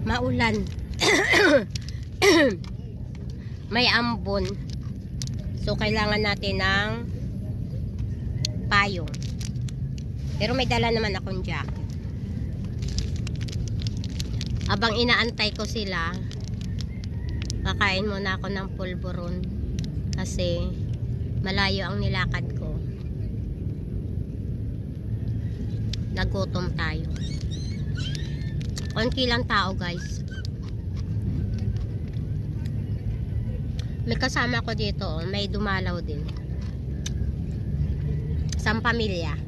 maulan. May ambon. So kailangan natin ng payong. Pero may dala naman akong jacket. Abang inaantay ko sila, kakain muna ako ng pulburon kasi malayo ang nilakad ko. Nagutom tayo. Konti lang tao, guys. May kasama ko dito, may dumalaw din. Isang pamilya.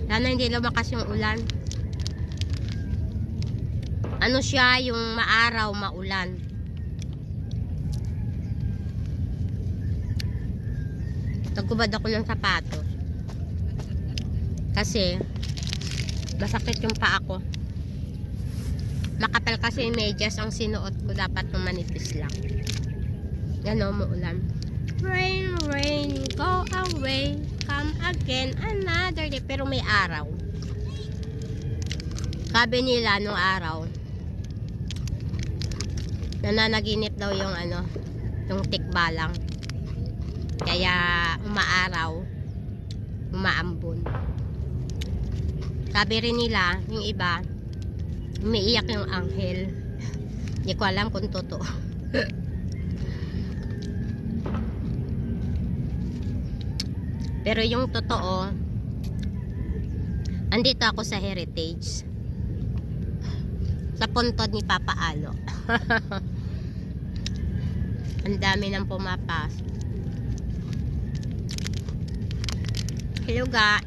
Sana hindi lumakas yung ulan. Ano siya, yung maaraw, maulan. Nagubad ako ng sapatos. Kasi masakit yung paa ko. Makapal kasi yung medyas ang sinuot ko. Dapat manipis lang. Yan o, maulan. Rain, rain, go away. Come again another day. Pero may araw. Sabi nila nung araw, nananaginip daw yung yung tikbalang. Kaya umaaraw, umaambon. Sabi rin nila, yung iba, umiiyak yung anghel. Hindi ko alam kung totoo. Pero yung totoo, andito ako sa Heritage. Sa puntod ni Papa Alo. Ang dami nang pumapasok. Hello, ga.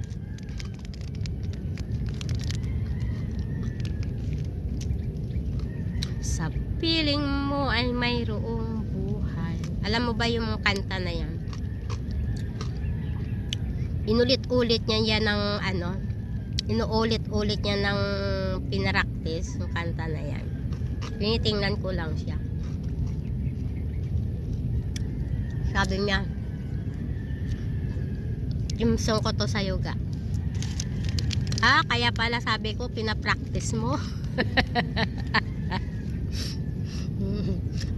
Sa piling mo ay mayroong buhay. Alam mo ba yung kanta na yan? Inulit-ulit niya yan ng inuulit-ulit niya ng pinaraktis yung kanta na yan. Tinitingnan ko lang siya. Sabi niya, imsong ko to sa yoga. Ah, kaya pala sabi ko, pinapractice mo.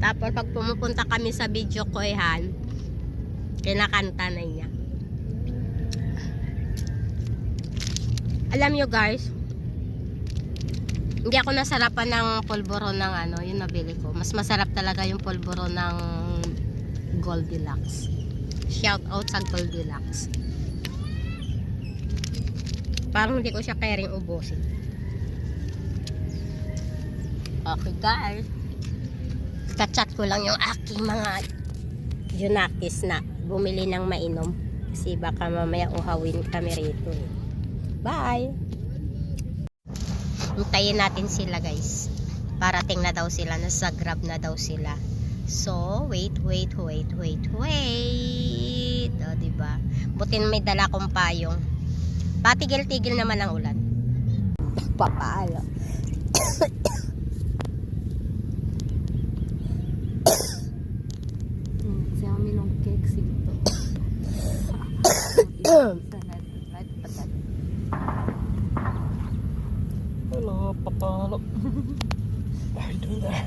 Tapos pag pumupunta kami sa video ko, kinakanta na niya. Alam nyo, guys, hindi ako nasarapan ng pulburo ng yung nabili ko. Mas masarap talaga yung pulburo ng Goldilocks. Shout out sa Goldilocks. Parang hindi ko siya kayang ubusin. Okay, guys, kachat ko lang yung aking mga junakis na bumili ng mainom kasi baka mamaya uhawin kami rito. Bye! Hintayin natin sila, guys. Parating na daw sila. Nasa Grab na daw sila. So, wait. O, diba? Buti may dala kong payong. Patigil-tigil naman ang ulan. Papaalo. Si amin ang cake sigto. Hello, Papa. How you doing there?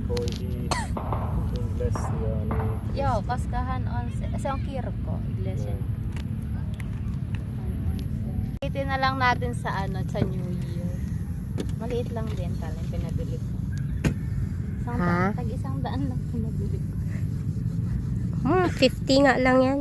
Ako iglesia ni Yo, paskahan on sa kirko, iglesia. Ito na lang natin sa sa New Year. Maliit lang din talang pinabili ko. Tag-isang daan lang pinabili ko. 50 nga lang yan.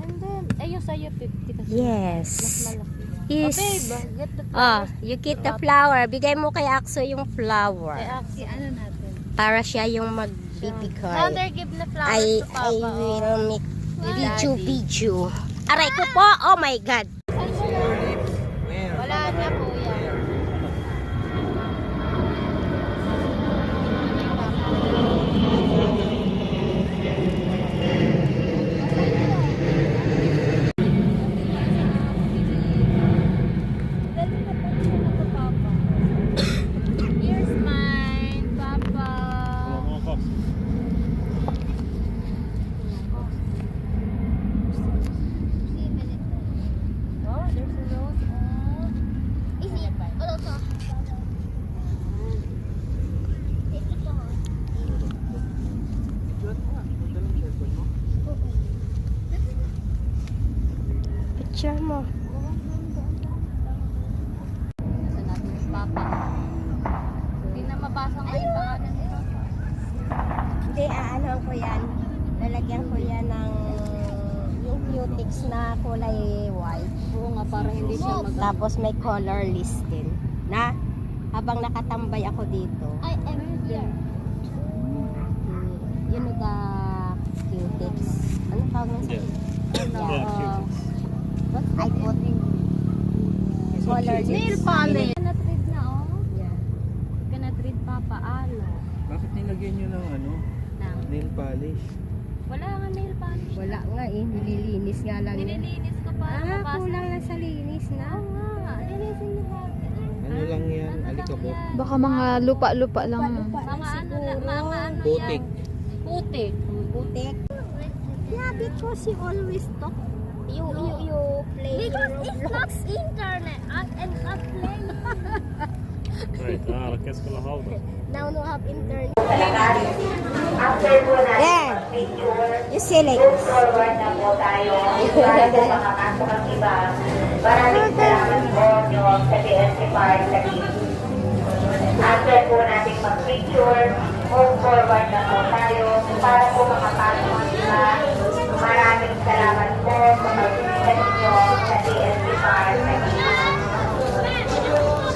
And then, yung sa'yo 50 kasi. Yes. Mas malaki. Yes. Okay, get the flower. You get the flower. Bigay mo kay Akso yung flower. Kay ano natin? Para siya yung magbibigay. Mother, give the flower to Papa. I will make video. Aray ko po. Oh my God. Wala na po yan. Here's mine, Papa. picture mo. Nasa natin si Papa. Hindi na mabasa nga yung pangalan ni Papa. Hindi, ano ko yan. Lalagyan ko yan ng yung cutics na kulay white. Oo nga, para hindi siya Tapos may color list din. Na, habang nakatambay ako dito, I am here. yun the cutics. Ano tawag mo sa Yeah. Yeah. What I put color list. Nail polish. Cannot read na, oh. Yeah. Cannot read Papa. Alo. Bakit nilagyan nyo ng ano? Nang. Nail polish? Wala nga nail polish. Wala nga eh, nililinis nga lang yun. Nililinis ko pa. Kulang na sa linis na. Oo nga. Linisin mo ba? Ano lang yan? Alikabok? Baka mga lupa-lupa lang. Lupa Mga lang ano siguro. na, mga ano Putik. yan. Putik. Putik. Yeah, because you always talk. You play. Because it's not internet and not play. ركز كل هذا. Now no have internet. There. You see like this. Forward na po tayo para po makapasok ang iba. Maraming salamat po nyo sa DSC Park sa After po natin mag-picture, move forward na po tayo para po makapasok ang iba. Maraming salamat po sa pag-picture ninyo sa DSC Park sa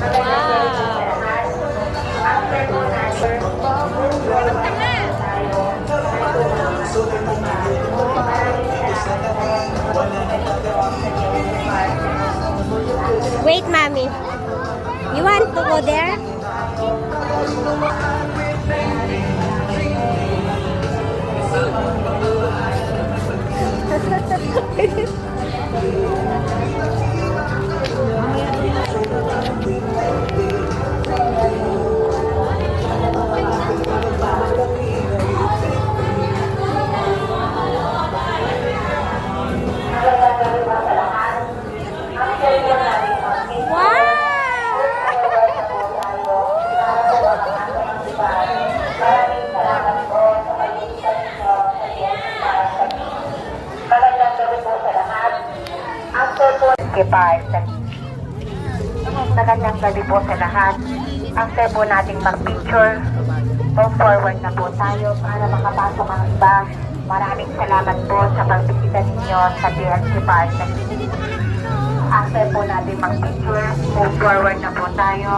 Magandang gabi po sa lahat. After po natin, move forward na po tayo. Wait, mommy. You want to go there? Magandang gabi po sa lahat. After po Magandang gabi po sa lahat. After po nating mag-picture, move forward na po tayo para makapasok ang iba. Maraming salamat po sa pagbisita ninyo sa DSC Park. After po nating mag-picture, move forward na po tayo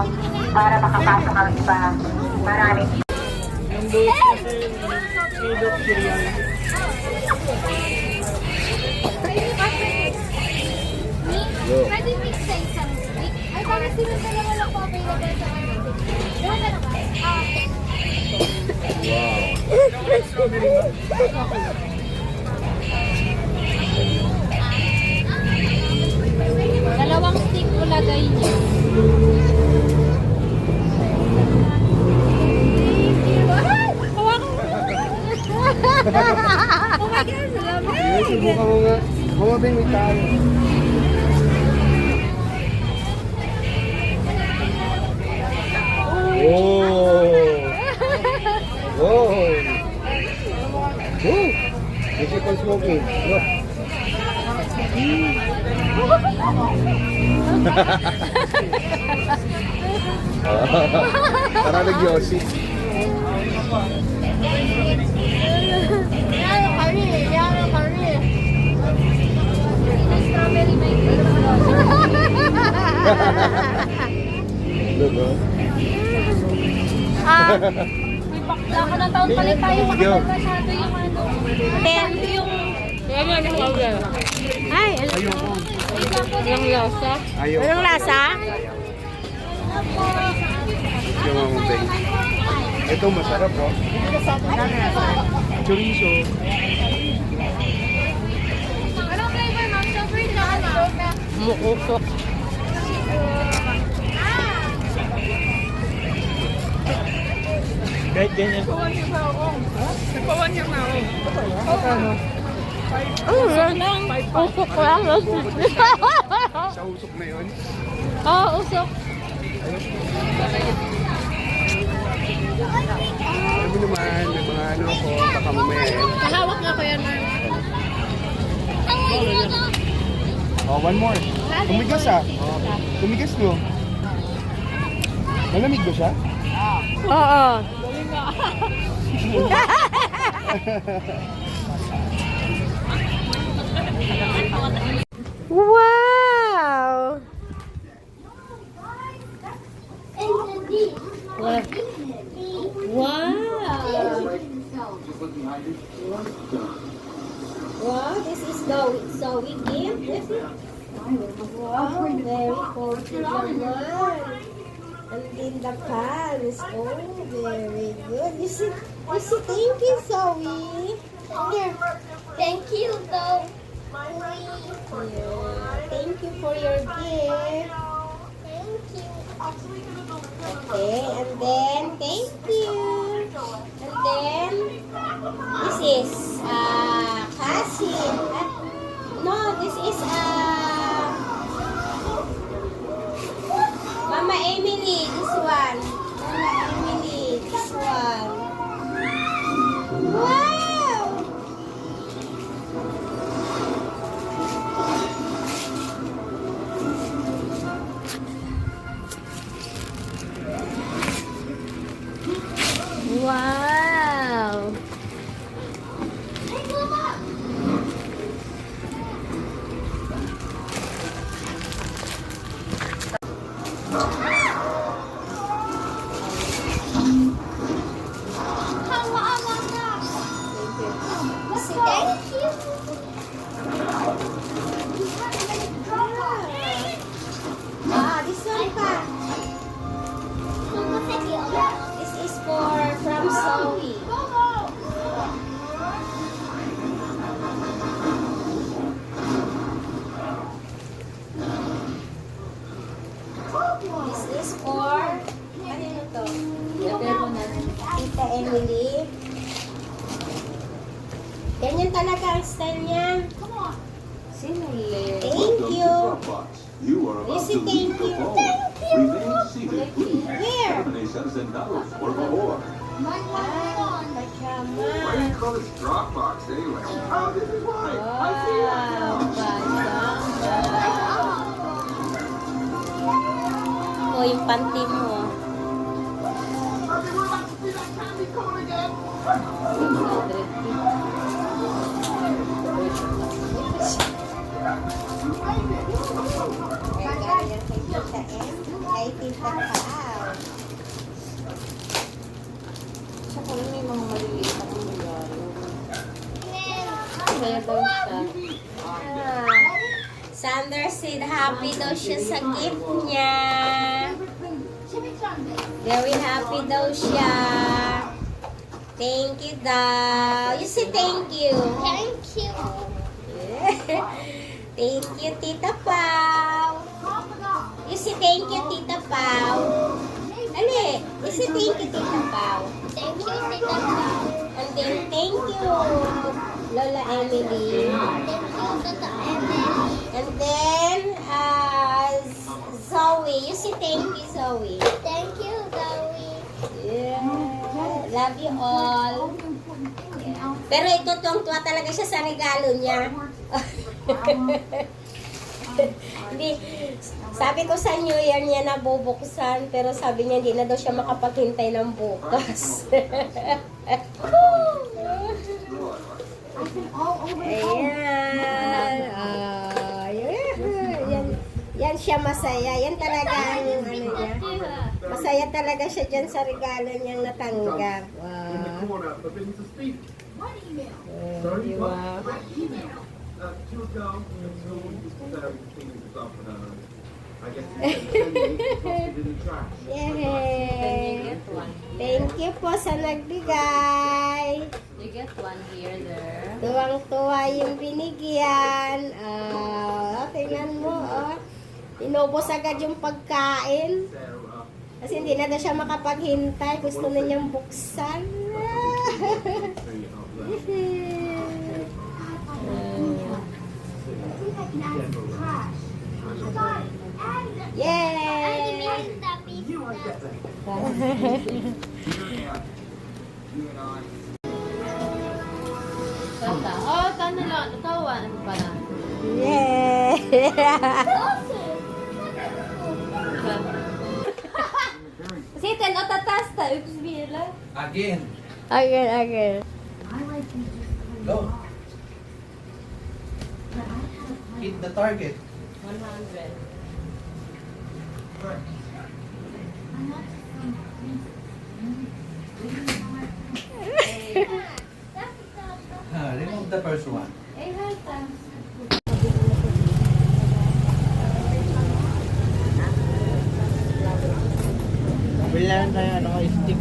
para makapasok ang iba. Maraming Pwede mix sa isang week? Ay, parang sila dalawa lang po available sa akin. Doon na naman. Dalawang stick ko lagay niyo. Oh my God, salamat! Subukan mo nga. Humabing tayo. Whoa! Woo! This is smoking. Look. Para nag-yossi. Yaro kami. Strawberry mango. Look, oh. May bakla ka ng taon palit tayo. Let's go. Masyado yung ano. Ay, Ayoko. Yung lasa. Ayoko. anong lasa? Yung mga bang. Ito masarap, oh. Chorizo. Ano flavor, ma'am? Strawberry na ano? Mukusok. Kahit ganyan. Usok lang. Sa usok na yun. Oo, usok. Alam mo naman, may mga ano ko, baka mamaya eh. Kahawak nga ko yan, ma'am. Oh, one more. Tumigas ah. Tumigas no. Malamig ba siya? Oo. Wow! Wow, this is Zoe gift. Wow, very cozy naman. And then the pants. Oh, very good. You see, thank you, Zoe. Here. Thank you, though. Yeah, thank you for your gift. Thank you. Okay, and then, thank you. And then, this is, Cassie. No, this is, Mama Emily, this one. Mama Emily, this one. Wow! Wow! Thank you. This one pa. This is from Zoe. This is for, ano yun to? Tita Emily. Ganyan talaga ang style niya. Thank you. You are about Lizzie, to leave thank the you. phone. Remain seated, please. Where? Terminations and dollars, por favor. Pajama. Why do you call this Dropbox anyway? Oh, this is why. I see it right now. O, yung panty mo. Okay, we're about to see that candy cone again. Ay, galing kay Tita M. Kay Tita Pao. Tsaka may mga maliliit na regalo. Kaya daw siya. Sander said happy daw siya sa gift niya. Very happy daw siya. Thank you daw. You say thank you. Thank you. Thank you, Tita Pao. You say thank you, Tita Pao. Ali, you say thank you, Tita Pao. Thank you, Tita Pao. And then, thank you, Lola Emily. Thank you, Tita Emily. And then, Zoe. You say thank you, Zoe. Thank you, Zoe. Yeah. Love you all. Yeah. Pero ito, tuwang-tuwa talaga siya sa regalo niya. Hindi. Sabi ko sa New Year niya nabubuksan, pero sabi niya hindi na daw siya makapaghintay ng bukas. Ayan. Yan siya masaya. Yan talaga ang ano niya. Masaya talaga siya dyan sa regalo niyang natanggap. Wow. Diba? Yay! Thank you po sa nagbigay. You get one here, there. Tuwang-tuwa yung binigyan. Tingnan mo, inubos agad yung pagkain. Kasi hindi na daw siya makapaghintay. Gusto na niyang buksan. Yay! Kanta. Oh, tanda lang. Tawa. Ano pa na? Yay! Sitten, o tatasta. Oops, Bila. Again. Again. Go. Hit the target. 100. Remove the first one. Eh, halta. Bilang tayo, ano ka, stick.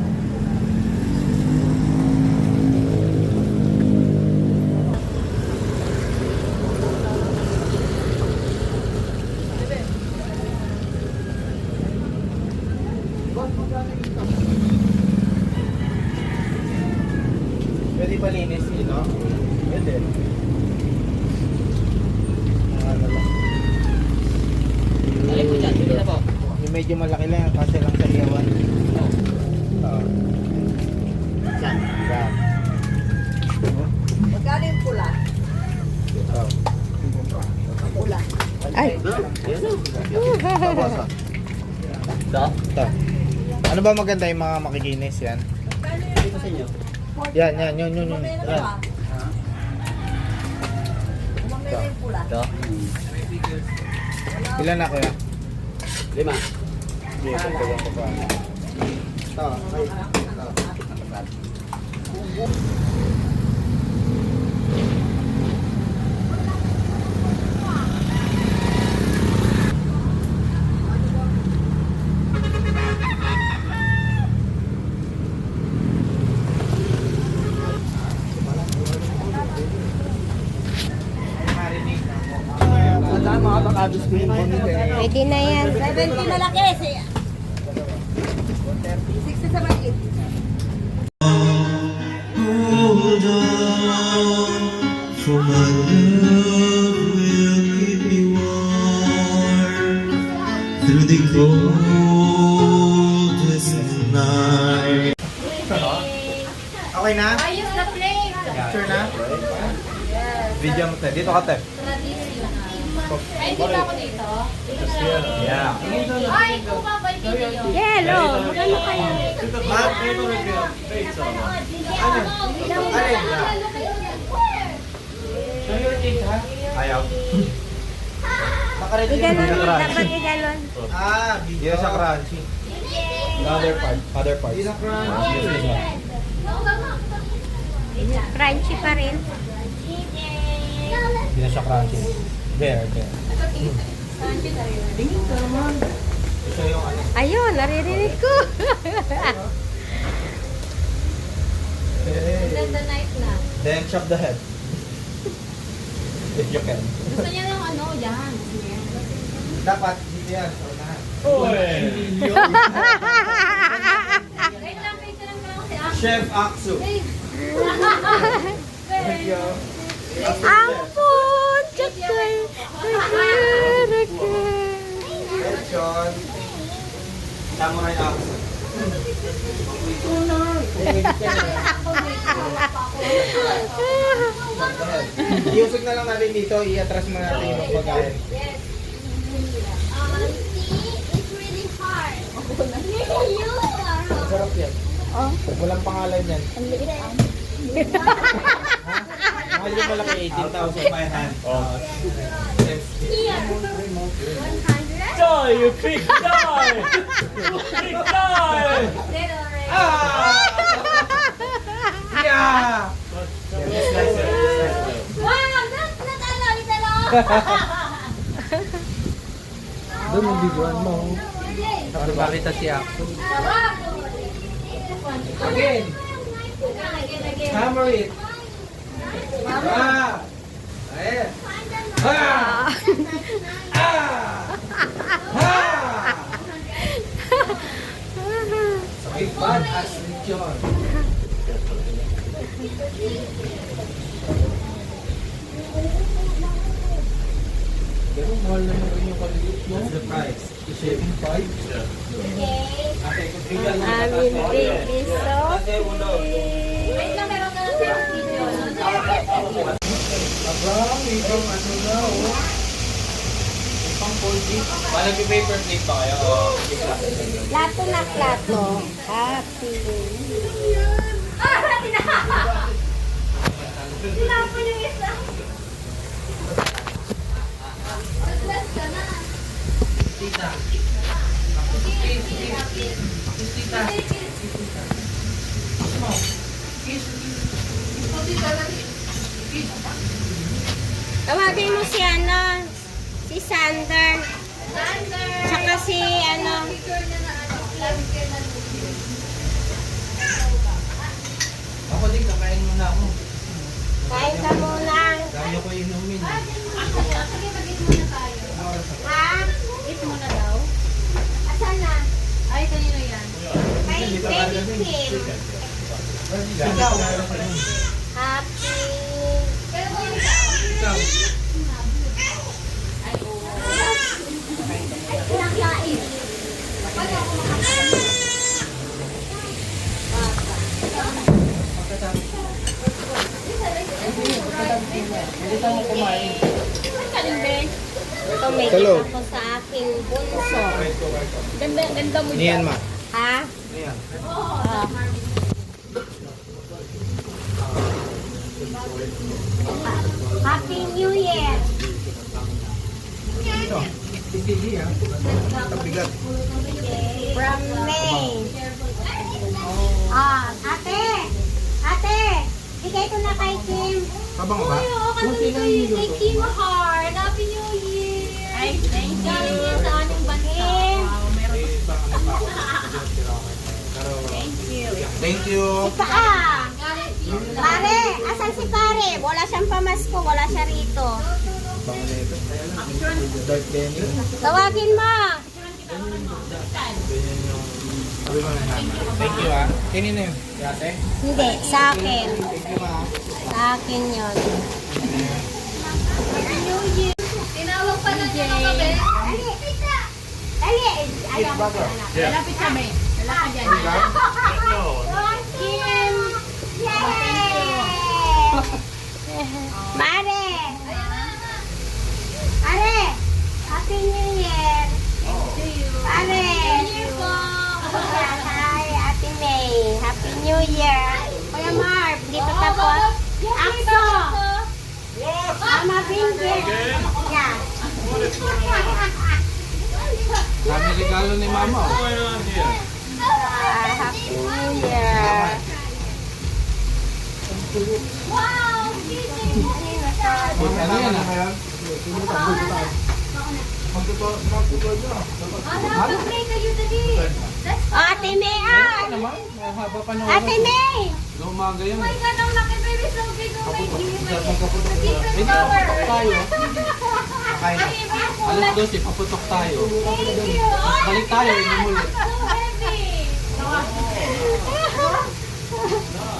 Pwede palinis yun, no? Pwede. Ano lang. Alin po dyan? Sige na po. Yung medyo malaki lang, kasi lang sa iyawan. Oo. Saan? Yan. Magkano yung pula? Oo. Pula. Ay. Tapos, ah. Ito. Ano ba maganda yung mga makikinis yan? Ito sa inyo. Yan. Yan. Umamela yung pula. Ito. Ilan na kuya? 5. Hindi, pagkagang ko pa. Ito. Ay. Ito. Ang mga bakabis ko yung bonito eh. Pwede na yan. 70 malaki. 60 sa maliit. Hold on, for my love will keep me warm through the coldest night. Okay na? Ayos na plate. Sure na? Video mo tayo. Dito ka tayo. Ay, hindi ba ako dito? Yeah. Ay, kung babay video. Yellow. Ano kaya? Ayaw. Nakaready Igalon. yung crunchy. Dapat igalon. Video sa crunchy. Other part. Video sa crunchy. Crunchy pa rin. Video sa crunchy. There. Ito yung ano. Ayun, naririnig ko. Ganda night na. Then chop the head. If you can. Gusto niya ng ano, yan. Dapat dito yan. Unahan. Wait lang, picture lang ako si Ako. Chef Aksu. Thank you. Ampun. Cakay. Lechon. Samurai Aksu. Iusog na lang natin dito. I-atras mo natin yung pagkain. It's really hard. Sarap yan. Walang pangalan yan. Mahal yung malaki, 18,000 by hand. Die, you big die! Big die! Yeah! Wow, that's not allowed. It's allowed. Doon yung biguan mo. Para makita si Aksu. Again! Hammer it! Ah! Ayan! Ah! Ah! Ah! Sabay bad as John. Pero mahal naman rin yung kaliit mo. What's the price? The shaving 5? Yeah. Okay, kung bigyan mo Amin baby so Wait lang, meron ka lang sa video. Aba, may ibang ano na, oh. Paano paper plate ba kayo? Plato na plato. Happy. Tinapon yung isa. Nag-bless ka na. Tita. Tawagin mo si ano, si Sander. Tsaka si ano, Ako din, kakain muna ako. kain ka muna. Kaya ko inumin. Sige, mag-eat muna tayo. Ha? Eat muna daw. Asan na? Ay, kanino yan? Kay Baby Kim. Happy. Ikaw. Kinakain. Kapag ako makakain. Ito may gift ako sa aking bunso. Ganda mo Niyan ma. Ha? Niyan. Oh. Happy New Year! Ito. Hindi ah. Kabigat. From May. Ah, ate! Ate! Bigay ko na kay Kim. Habang ba? Oo, kasi kay Kim Heart. Happy New Year! Ay, thank you. Galing yan sa aming bansa. Thank you. Si Paa! Pare! Asan si pare? Wala siyang pamasko. Wala siya rito. Bango na ito. Dark denim. Tawagin mo! Sabi mo na naman. Thank you ah. Kanina yun? Yate? Hindi, sa akin. Thank you ma. Sa akin yun. Tinawag pa lang niya mga be. Dali! Dali! Ayaw mo. Lalapit kami. Lalapit dyan. Kim! Yay! Mare! Mare! Happy New Year! Mare! Hi, Ate May. Happy New Year! Kuya Marv, dito tapos. Akso! Mama Finger! Yeah. Dami regalo ni mama. Oh. Happy New Year! Wow! Ano yan ah? Mag-play kayo dali. That's Oh, Ate May! ah! Naman? Haba pa na. Ate May! Lumaga yan. Oh my God, ang laki baby. So big, oh my God. Magkaputok. Different Hindi, color. paputok tayo. Kakain na. Alas 12, paputok tayo. Thank you. Balik tayo, inumuli. So heavy.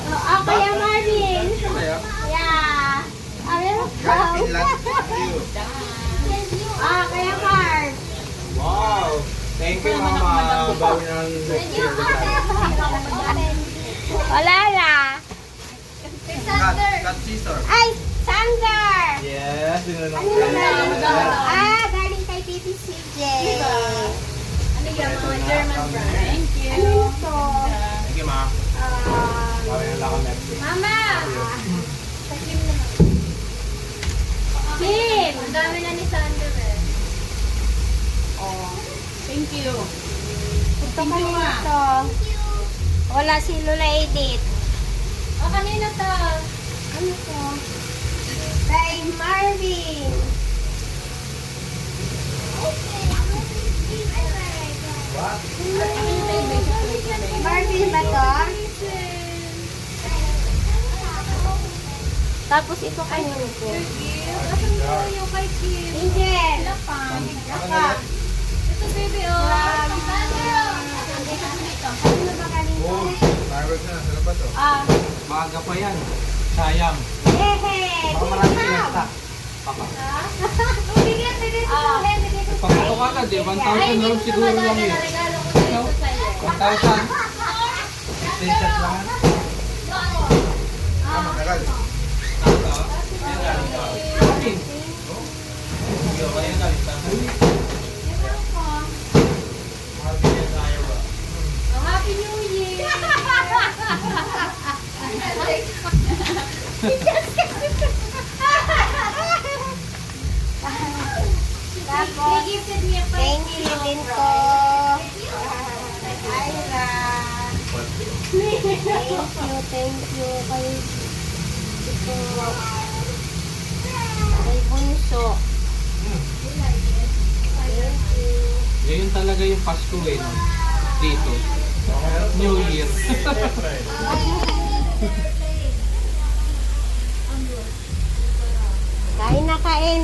Oh, Kuya Marvin! Kaya? Yeah! Welcome! Ah, Kuya Marv! Wow! Thank you mama. Bawi ng next year. Wala na! Cut scissor. Ay! Sander! Yes, yun na Ano naman? Ah, galing kay Baby CJ. Ano yan, mga German brand? Thank you. Ano ito? Thank you ma. Bawi ng lakang next year. Mama! Kim! Ang dami na ni Sander eh. Thank you. Ito kanina ito. Wala si Lola Edith. O, kanina to. Ano to? Kay Marvin. Marvin ba to? Tapos ito kanina ko. Asan mo yung kay Kim? Angel. Lapang. Aka. Ito baby, oh. Sander, oh. Ano ba kanina? Oh, fireworks na. Sarap ba to? Ah. Maaga pa yan. Sayang. Hehe. Baka marami pinasta. Papa. Oh, bigyan, bigyan ko sa akin, bigyan ko sa Pagpatok agad eh. 1,000 lang siguro lang yun. regalo ko sa ito sa'yo. 1,000. 15 shots lang. Matagal. Ito. Yan galing ka. Okay, ayun galing ka. They gifted me a Thank you din po. Ira. Thank you. Kay Bunso. Ngayon talaga yung Pasko eh, no? Dito. New Year. Kain na kain.